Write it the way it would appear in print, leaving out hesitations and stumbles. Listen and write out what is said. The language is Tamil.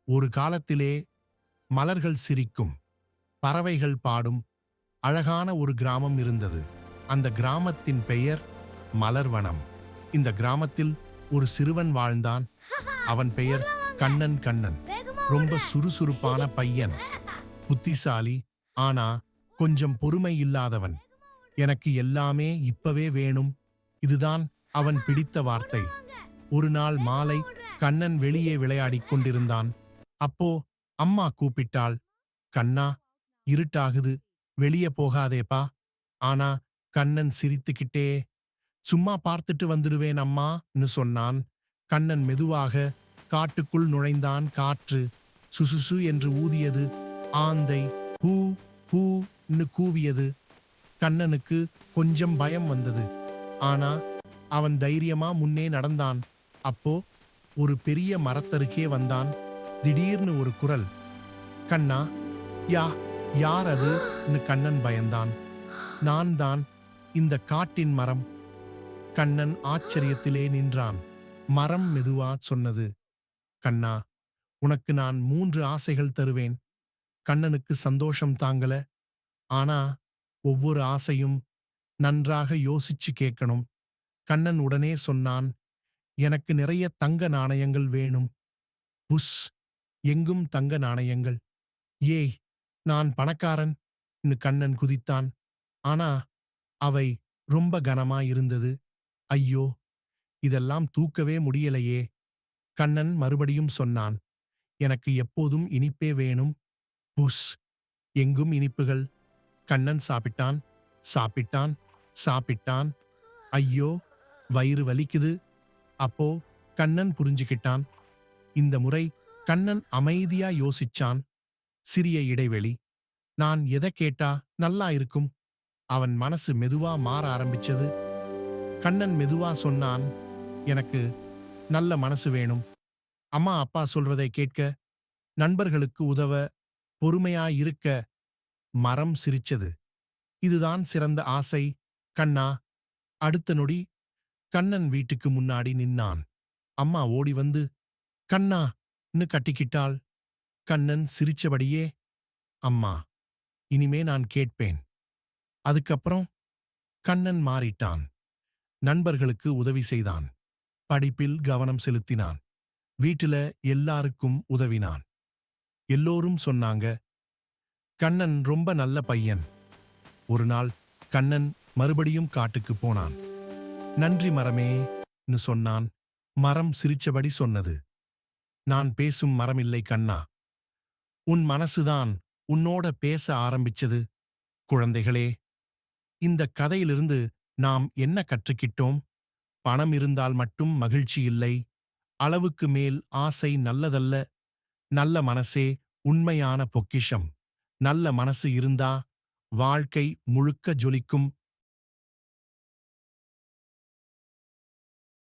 ஒரு காலத்திலே மலர்கள் சிரிக்கும், பறவைகள் பாடும் அழகான ஒரு கிராமம் இருந்தது. அந்த கிராமத்தின் பெயர் மலர்வனம். இந்த கிராமத்தில் ஒரு சிறுவன் வாழ்ந்தான். அவன் பெயர் கண்ணன். கண்ணன் ரொம்ப சுறுசுறுப்பான பையன், புத்திசாலி, ஆனா கொஞ்சம் பொறுமை இல்லாதவன். எனக்கு எல்லாமே இப்பவே வேணும், இதுதான் அவன் பிடித்த வார்த்தை. ஒரு நாள் மாலை கண்ணன் வெளியே விளையாடிக் கொண்டிருந்தான். அப்போ அம்மா கூப்பிட்டாள், கண்ணா, இருட்டாகுது, வெளியே போகாதேப்பா. ஆனா கண்ணன் சிரித்துக்கிட்டே, சும்மா பார்த்துட்டு வந்துடுவேன் அம்மான்னு சொன்னான். கண்ணன் மெதுவாக காட்டுக்குள் நுழைந்தான். காற்று சுசுசு என்று ஊதியது. ஆந்தை ஹூ ஹூன்னு கூவியது. கண்ணனுக்கு கொஞ்சம் பயம் வந்தது. ஆனா அவன் தைரியமா முன்னே நடந்தான். அப்போ ஒரு பெரிய மரத்தருகே வந்தான். திடீர்னு ஒரு குரல், கண்ணா, யா யார் அதுன்னு கண்ணன் பயந்தான். நான் தான், இந்த காட்டின் மரம். கண்ணன் ஆச்சரியத்திலே நின்றான். மரம் மெதுவா சொன்னது, கண்ணா, உனக்கு நான் 3 ஆசைகள் தருவேன். கண்ணனுக்கு சந்தோஷம் தாங்கல. ஆனா ஒவ்வொரு ஆசையும் நன்றாக யோசிச்சு கேட்கணும். கண்ணன் உடனே சொன்னான், எனக்கு நிறைய தங்க நாணயங்கள் வேணும். புஷ், எங்கும் தங்க நாணயங்கள். ஏய், நான் பணக்காரன் கண்ணன் குதித்தான். ஆனா அவை ரொம்ப கனமா இருந்தது. ஐயோ, இதெல்லாம் தூக்கவே முடியலையே. கண்ணன் மறுபடியும் சொன்னான், எனக்கு எப்போதும் இனிப்பே வேணும். புஷ், எங்கும் இனிப்புகள். கண்ணன் சாப்பிட்டான், சாப்பிட்டான், சாப்பிட்டான். ஐயோ, வயிறு வலிக்குது. அப்போ கண்ணன் புரிஞ்சுக்கிட்டான். இந்த முறை கண்ணன் அமைதியா யோசிச்சான். சிறிய இடைவெளி. நான் எதை கேட்டா நல்லா இருக்கும்? அவன் மனசு மெதுவா மாற ஆரம்பிச்சது. கண்ணன் மெதுவா சொன்னான், எனக்கு நல்ல மனசு வேணும். அம்மா அப்பா சொல்றதை கேட்க, நண்பர்களுக்கு உதவ, பொறுமையா இருக்க. மரம் சிரிச்சது. இதுதான் சிறந்த ஆசை, கண்ணா. அடுத்த நொடி கண்ணன் வீட்டுக்கு முன்னாடி நின்னான். அம்மா ஓடி வந்து, கண்ணான்னு கட்டிக்கிட்டாள். கண்ணன் சிரிச்சபடியே, அம்மா, இனிமே நான் கேட்பேன். அதுக்கப்புறம் கண்ணன் மாறிட்டான். நண்பர்களுக்கு உதவி செய்தான். படிப்பில் கவனம் செலுத்தினான். வீட்டுல எல்லாருக்கும் உதவினான். எல்லோரும் சொன்னாங்க, கண்ணன் ரொம்ப நல்ல பையன். ஒரு நாள் கண்ணன் மறுபடியும் காட்டுக்கு போனான். நன்றி மரமேன்னு சொன்னான். மரம் சிரிச்சபடி சொன்னது, நான் பேசும் மரமில்லை கண்ணா, உன் மனசுதான் உன்னோட பேச ஆரம்பிச்சது. குழந்தைகளே, இந்த கதையிலிருந்து நாம் என்ன கற்றுக்கிட்டோம்? பணம் இருந்தால் மட்டும் மகிழ்ச்சி இல்லை. அளவுக்கு மேல் ஆசை நல்லதல்ல. நல்ல மனசே உண்மையான பொக்கிஷம். நல்ல மனசு இருந்தா வாழ்க்கை முழுக்க ஜொலிக்கும்.